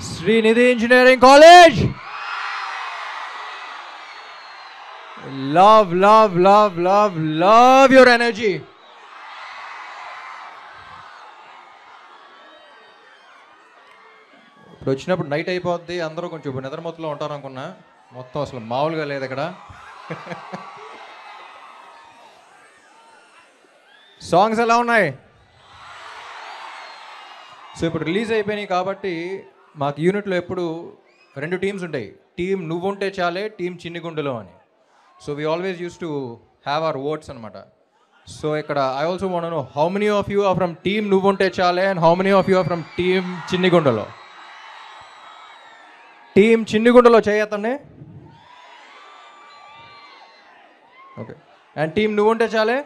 Srinidhi Engineering College. Love, love, love, love, love your energy. ఇప్పుడు వచ్చినప్పుడు night అయిపోద్ది, అందరూ కొంచెం నిద్రమత్తులో ఉంటారు అనుకున్నా, మొత్తం అసలు మామూలుగా లేదు ఇక్కడ. సాంగ్స్ ఎలా ఉన్నాయి? సో ఇప్పుడు రిలీజ్ అయిపోయినాయి కాబట్టి మాకు యూనిట్లో ఎప్పుడు 2 టీమ్స్ ఉంటాయి. టీం నువ్వుంటే చాలే, టీం చిన్నిగుండలో అని. So we always use to have our votes అనమాట. సో ఇక్కడ I also want to know how many of you are from team నువ్వుంటే చాలే and how many of you are from team చిన్నిగుండలో. Team చిన్నిగుండలో చేయతండి. Okay. And team నువ్వుంటే చాలే.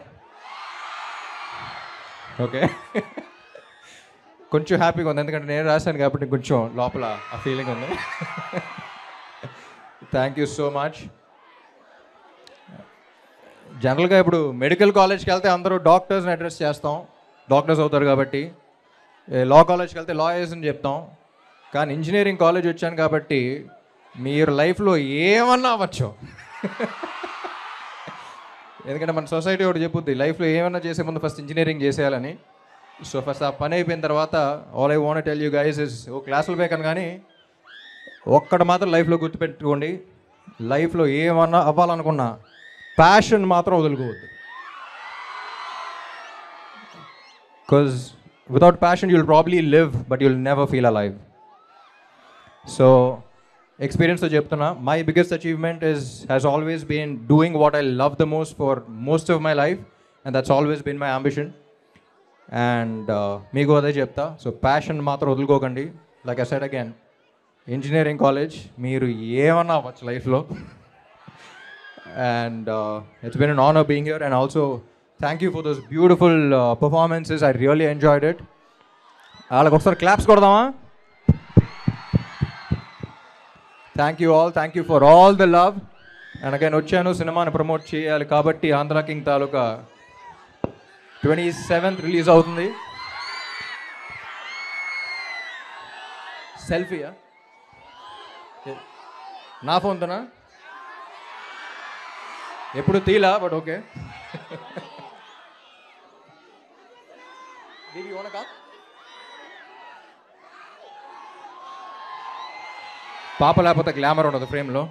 Okay. కొంచెం హ్యాపీగా ఉంది, ఎందుకంటే నేను రాశాను కాబట్టి కొంచెం లోపల ఆ ఫీలింగ్ ఉంది. Thank you so much. జనరల్గా ఇప్పుడు మెడికల్ కాలేజ్కి వెళ్తే అందరూ డాక్టర్స్ని అడ్రస్ చేస్తాం, డాక్టర్స్ అవుతారు కాబట్టి. లా కాలేజ్కి వెళ్తే లాయర్స్ అని చెప్తాం. కానీ ఇంజనీరింగ్ కాలేజ్ వచ్చాను కాబట్టి మీరు లైఫ్లో ఏమన్నా అవ్వచ్చు. ఎందుకంటే మన సొసైటీ ఒకటి చెప్పుద్ది, లైఫ్లో ఏమన్నా చేసే ముందు ఫస్ట్ ఇంజనీరింగ్ చేసేయాలని. సో ఫస్ట్ ఆ పని అయిపోయిన తర్వాత all I want tell you guys is, ఓ క్లాసులు బేకను కానీ ఒక్కడ మాత్రం లైఫ్లో గుర్తుపెట్టుకోండి, లైఫ్లో ఏమన్నా అవ్వాలనుకున్నా ప్యాషన్ మాత్రం వదులుకోవద్దు. Because without passion you'll probably live but you'll never feel alive. So ఎక్స్పీరియన్స్తో చెప్తున్నా, my biggest achievement has always been doing what I love the most for most of my life, and that's always been my ambition. And మీకు అదే చెప్తా, so passion మాత్రం వదులుకోకండి. Like I said again, engineering college మీరు ఏమన్నా అవ్వచ్చు లైఫ్లో. And it's been an honour being here, and also thank you for those beautiful performances. I really enjoyed it. వాళ్ళకి ఒకసారి క్లాప్స్ కొడదామా? Thank you all, thank you for all the love. And again వచ్చాను సినిమాని promote చేయాలి కాబట్టి Andhra king తాలూకా 27th release అవుతుంది. సెల్ఫీయా నా ఫోన్తోనా? ఎప్పుడు తీలా, బట్ ఓకే. పాప లేకపోతే గ్లామర్ ఉండదు ఫ్రేమ్లో.